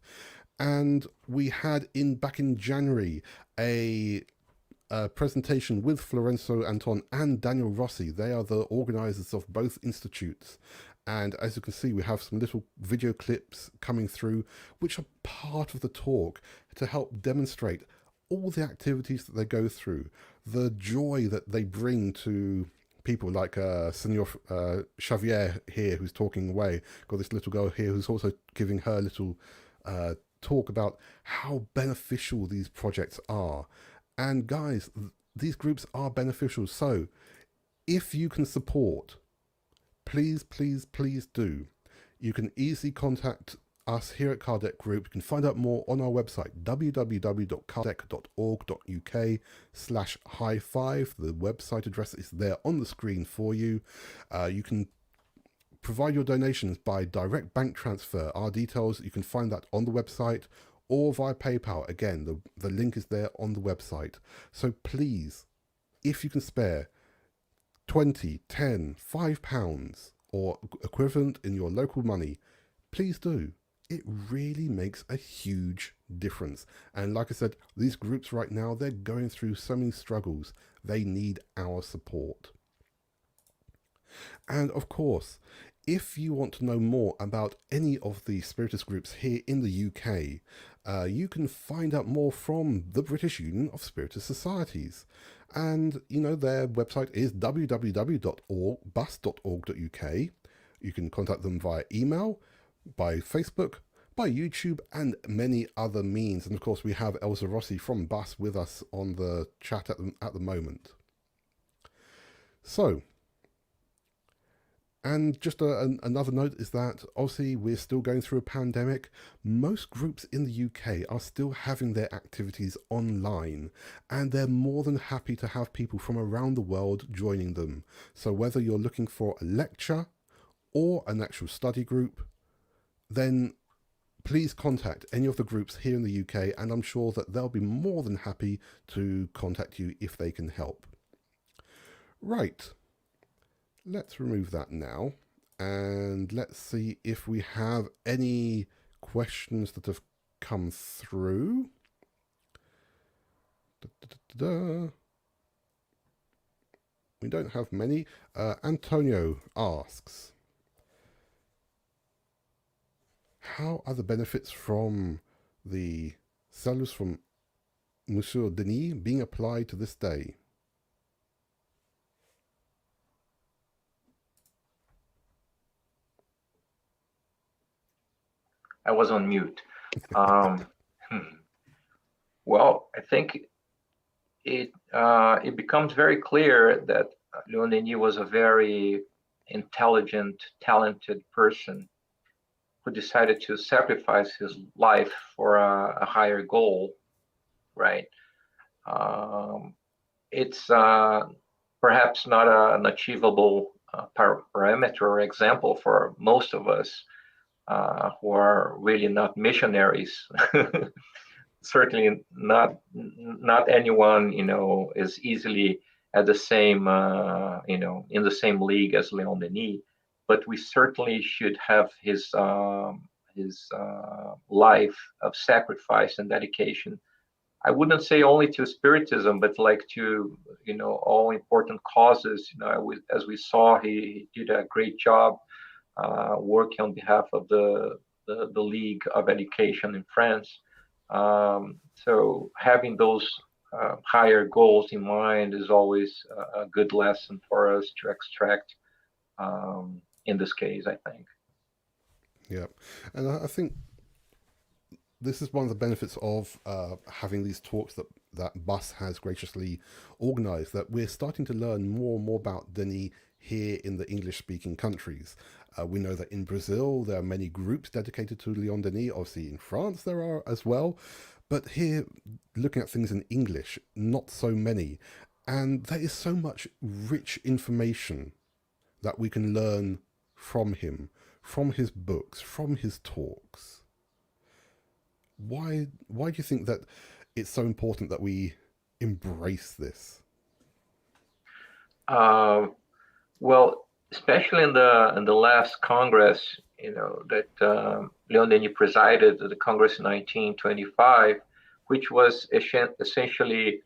And we had back in January a presentation with Florencio Anton and Daniel Rossi. They are the organizers of both institutes. And as you can see, we have some little video clips coming through, which are part of the talk to help demonstrate all the activities that they go through, the joy that they bring to people like Senor Xavier here, who's talking away. Got this little girl here who's also giving her little talk about how beneficial these projects are. And guys, these groups are beneficial. So if you can support, please, please, please do. You can easily contact us here at Kardec Group. You can find out more on our website, www.kardec.org.uk/high5. The website address is there on the screen for you. You can provide your donations by direct bank transfer. Our details, you can find that on the website or via PayPal. Again, the link is there on the website. So please, if you can spare 20, 10, £5 or equivalent in your local money, please do. It really makes a huge difference. And like I said, these groups right now, they're going through so many struggles. They need our support. And of course, if you want to know more about any of the Spiritist groups here in the UK, you can find out more from the British Union of Spiritist Societies. And, you know, their website is www.bus.org.uk. You can contact them via email, by Facebook, by YouTube, and many other means. And of course, we have Elsa Rossi from BUS with us on the chat at the moment. So, and just another note is that obviously we're still going through a pandemic. Most groups in the UK are still having their activities online, and they're more than happy to have people from around the world joining them. So whether you're looking for a lecture or an actual study group, then please contact any of the groups here in the UK, and I'm sure that they'll be more than happy to contact you if they can help. Right. Let's remove that now, and let's see if we have any questions that have come through. We don't have many. Antonio asks, how are the benefits from the cellulose from Monsieur Denis being applied to this day? I was on mute. Well, I think it becomes very clear that Léon Denis was a very intelligent, talented person who decided to sacrifice his life for a higher goal, right? It's perhaps not an achievable parameter or example for most of us who are really not missionaries. Certainly not anyone, is easily at the same, in the same league as Léon Denis, but we certainly should have his life of sacrifice and dedication. I wouldn't say only to Spiritism, but like to, all important causes. As we saw, he did a great job working on behalf of the League of Education in France. So having those higher goals in mind is always a good lesson for us to extract in this case, I think. Yeah, and I think this is one of the benefits of having these talks that Bus has graciously organised, that we're starting to learn more and more about Denis here in the English-speaking countries. We know that in Brazil there are many groups dedicated to Léon Denis. Obviously in France there are as well. But here, looking at things in English, not so many. And there is so much rich information that we can learn from him, from his books, from his talks. Why do you think that it's so important that we embrace this? Well, especially in the last Congress, that Léon Denis presided, the Congress in 1925, which was essentially,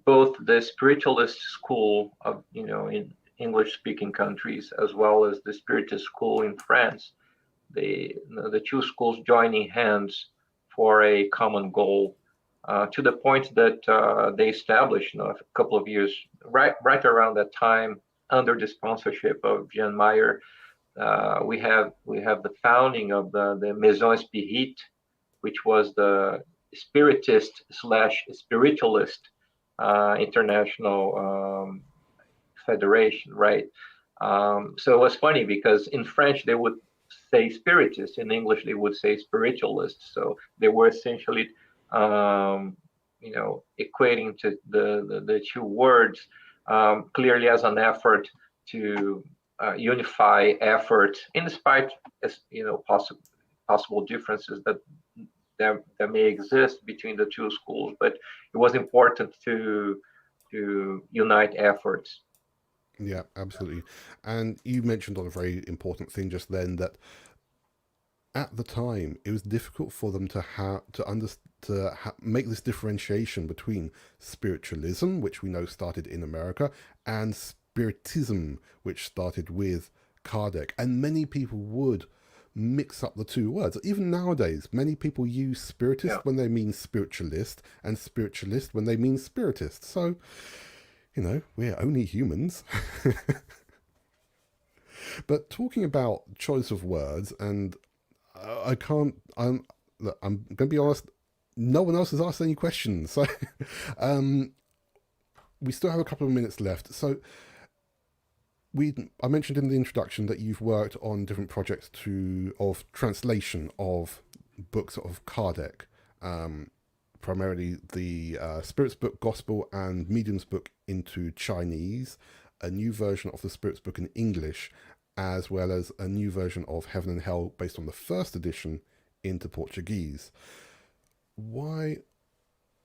both the spiritualist school of, in English-speaking countries, as well as the Spiritist school in France. The two schools joining hands for a common goal, to the point that they established, a couple of years right around that time, under the sponsorship of Jean Meyer, we have the founding of the Maison Spirit, which was the Spiritist / spiritualist international federation, right? So it was funny because in French they would say Spiritist, in English they would say spiritualist. So they were essentially, equating to the two words, clearly as an effort to unify effort, in spite of possible differences that there may exist between the two schools, but it was important to unite efforts. Yeah, absolutely. And you mentioned on a very important thing just then, that at the time it was difficult for them to make this differentiation between spiritualism, which we know started in America, and spiritism, which started with Kardec. And many people would mix up the two words. Even nowadays, many people use spiritist when they mean spiritualist, and spiritualist when they mean spiritist. So, we're only humans. But talking about choice of words, and I'm going to be honest, no one else has asked any questions. So we still have a couple of minutes left. So I mentioned in the introduction that you've worked on different projects of translation of books of Kardec, primarily the Spirit's Book, Gospel, and Medium's Book into Chinese, a new version of the Spirit's Book in English, as well as a new version of Heaven and Hell based on the first edition into Portuguese. What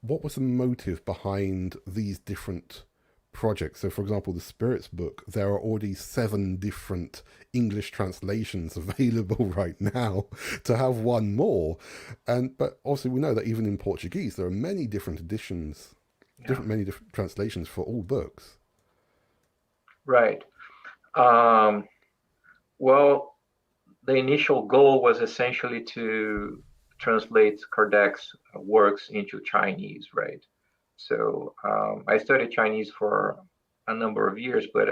was the motive behind these different projects? So, for example, the Spirit's Book, there are already 7 different English translations available right now. To have one more, but also we know that even in Portuguese there are many different editions, many different translations for all books. Right. Well, the initial goal was essentially to translate Kardec's works into Chinese, right? So I studied Chinese for a number of years, but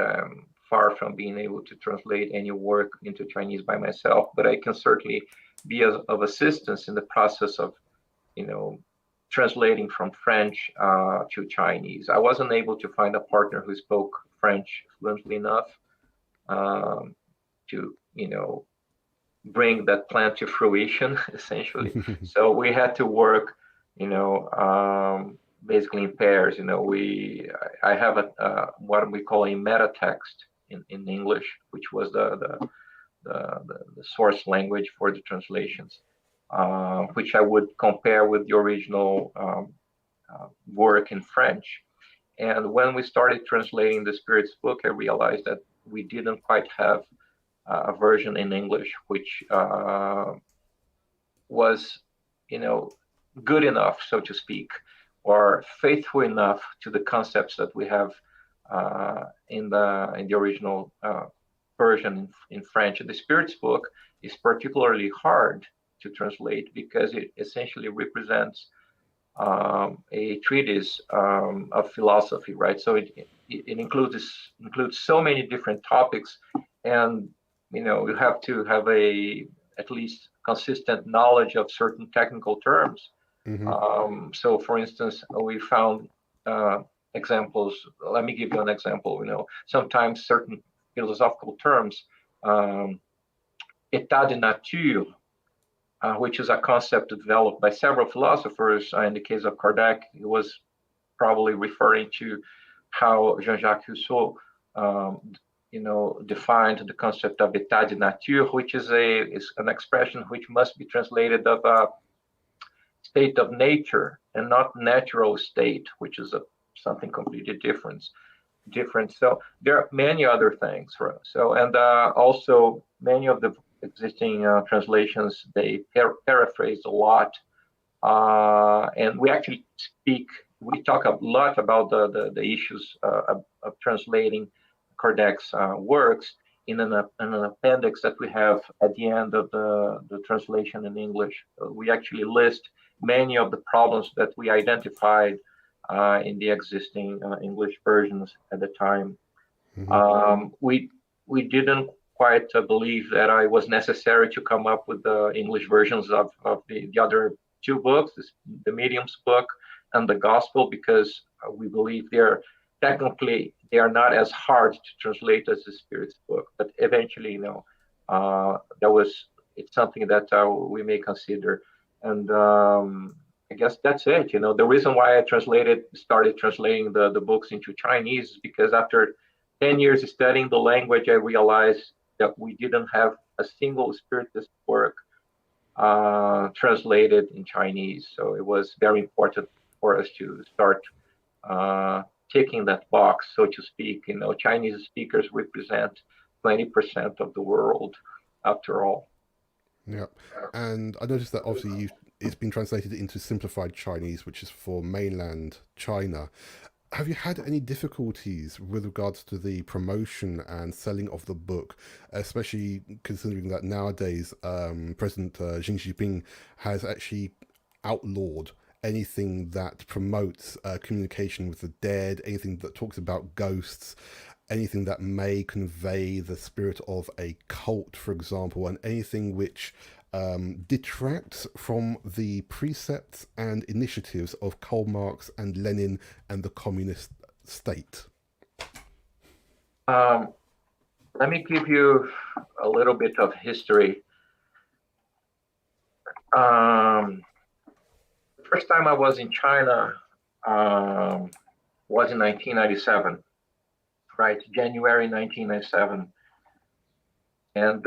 far from being able to translate any work into Chinese by myself, but I can certainly be of assistance in the process of, translating from French to Chinese. I wasn't able to find a partner who spoke French fluently enough to, bring that plan to fruition, essentially. So we had to work, basically in pairs. I have what we call a meta text in English, which was the source language for the translations, which I would compare with the original work in French. And when we started translating the Spirit's book, I realized that we didn't quite have a version in English, which was, good enough, so to speak, or faithful enough to the concepts that we have in the original version in French. The Spirit's book is particularly hard to translate because it essentially represents a treatise of philosophy, right? So it includes so many different topics, and you have to have at least consistent knowledge of certain technical terms. Mm-hmm. So, for instance, we found examples. Let me give you an example. Sometimes certain philosophical terms, état de nature, which is a concept developed by several philosophers. In the case of Kardec, he was probably referring to how Jean-Jacques Rousseau, defined the concept of état de nature, which is an expression which must be translated of a state of nature and not natural state, which is something completely different. So there are many other things. And also many of the existing translations, they paraphrase a lot, and we talk a lot about the issues of translating Kardec's works in an appendix that we have at the end of the translation in English. We actually list many of the problems that we identified in the existing English versions at the time. Mm-hmm. We didn't quite believe that it was necessary to come up with the English versions of the other two books, the Medium's book and the Gospel, because we believe they are not as hard to translate as the Spirit's book. But eventually, it's something that we may consider. And I guess that's it. The reason why I started translating the books into Chinese is because after 10 years studying the language, I realized that we didn't have a single Spiritist work translated in Chinese. So it was very important for us to start ticking that box, so to speak. Chinese speakers represent 20% of the world, after all. Yeah, and I noticed that obviously it's been translated into simplified Chinese, which is for mainland China. Have you had any difficulties with regards to the promotion and selling of the book, especially considering that nowadays President Xi Jinping has actually outlawed anything that promotes communication with the dead, anything that talks about ghosts, anything that may convey the spirit of a cult, for example, and anything which detracts from the precepts and initiatives of Karl Marx and Lenin and the communist state? Let me give you a little bit of history. The first time I was in China was in 1997, right? January 1997. And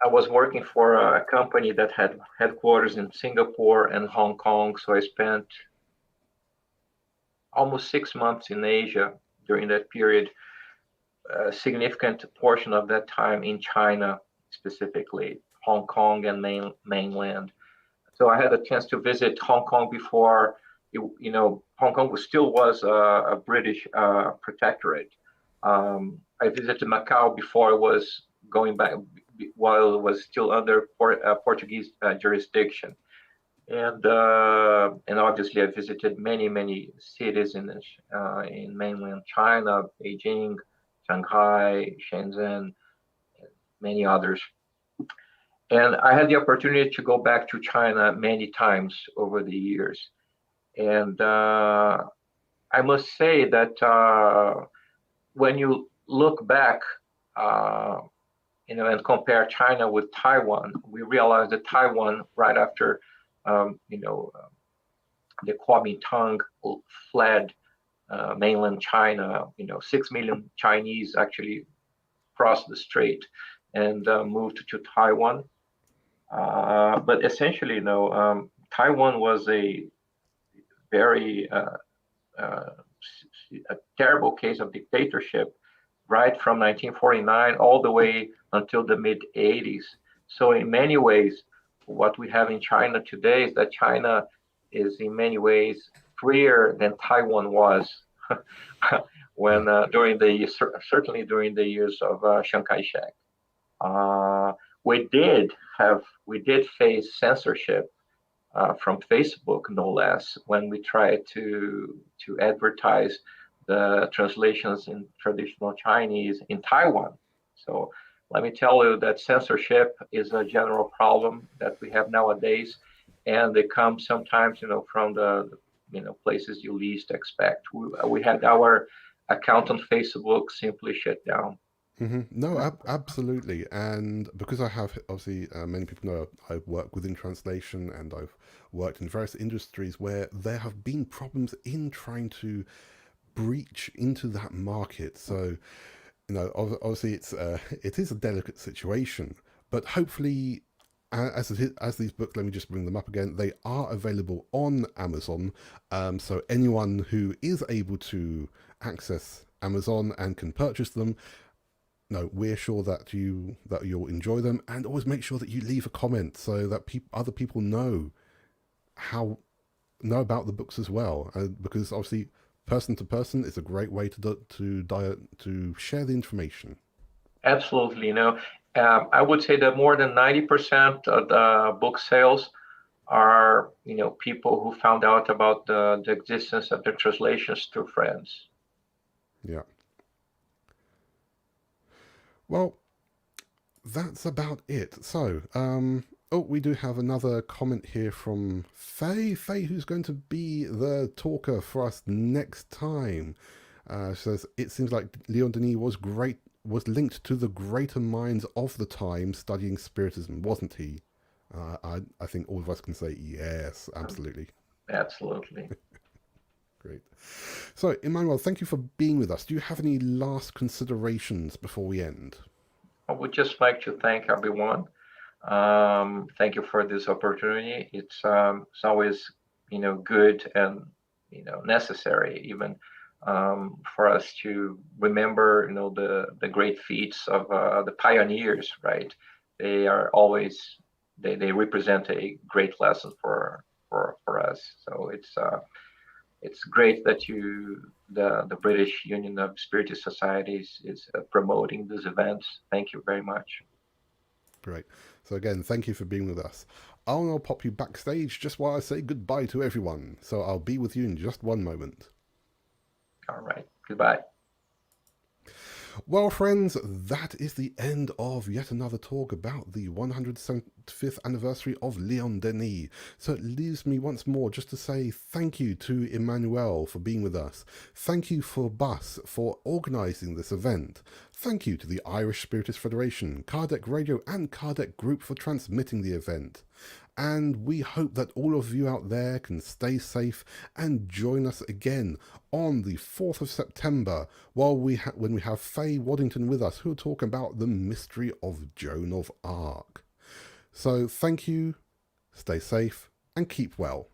I was working for a company that had headquarters in Singapore and Hong Kong. So I spent almost 6 months in Asia during that period, a significant portion of that time in China, specifically Hong Kong and mainland. So I had a chance to visit Hong Kong before, Hong Kong still was a British protectorate. I visited Macau before it was going back, while it was still under Portuguese jurisdiction. And obviously I visited many cities in mainland China, Beijing, Shanghai, Shenzhen, and many others. And I had the opportunity to go back to China many times over the years. And I must say that when you look back, and compare China with Taiwan, we realize that Taiwan, right after, the Kuomintang fled mainland China, 6 million Chinese actually crossed the strait and moved to Taiwan. But essentially, Taiwan was a very a terrible case of dictatorship right from 1949 all the way until the mid 80s. So in many ways, what we have in China today is that China is in many ways freer than Taiwan was when certainly during the years of Chiang Kai-shek. We did face censorship from Facebook, no less, when we tried to advertise the translations in traditional Chinese in Taiwan. So let me tell you that censorship is a general problem that we have nowadays, and it comes sometimes, from the places you least expect. We had our account on Facebook simply shut down. No, absolutely. And because I have, obviously, many people know I work within translation, and I've worked in various industries where there have been problems in trying to breach into that market. So, obviously it is a delicate situation, but hopefully, as these books, let me just bring them up again, they are available on Amazon. So anyone who is able to access Amazon and can purchase them, we're sure that you'll enjoy them, and always make sure that you leave a comment so that other people know about the books as well. Because obviously, person to person is a great way to share the information. Absolutely, I would say that more than 90% of the book sales are people who found out about the existence of the translations through friends. Yeah. Well, that's about it. So, we do have another comment here from Faye. Faye, who's going to be the talker for us next time. Says, it seems like Léon Denis was linked to the greater minds of the time studying Spiritism, wasn't he? I think all of us can say yes, absolutely. Absolutely. Great. So, Emanuel, thank you for being with us. Do you have any last considerations before we end? I would just like to thank everyone. Thank you for this opportunity. It's always, good and, necessary even for us to remember, the great feats of the pioneers, right? They are always, they represent a great lesson for us. So it's great that the British Union of Spiritist Societies is promoting these events. Thank you very much. Great. So again, thank you for being with us. I'll now pop you backstage just while I say goodbye to everyone. So I'll be with you in just one moment. All right. Goodbye. Well, friends, that is the end of yet another talk about the 175th anniversary of Léon Denis. So it leaves me once more just to say thank you to Emanuel for being with us. Thank you for Bus for organising this event. Thank you to the Irish Spiritist Federation, Kardec Radio and Kardec Group for transmitting the event. And we hope that all of you out there can stay safe and join us again on the 4th of September when we have Faye Waddington with us, who will talk about the mystery of Joan of Arc. So thank you, stay safe and keep well.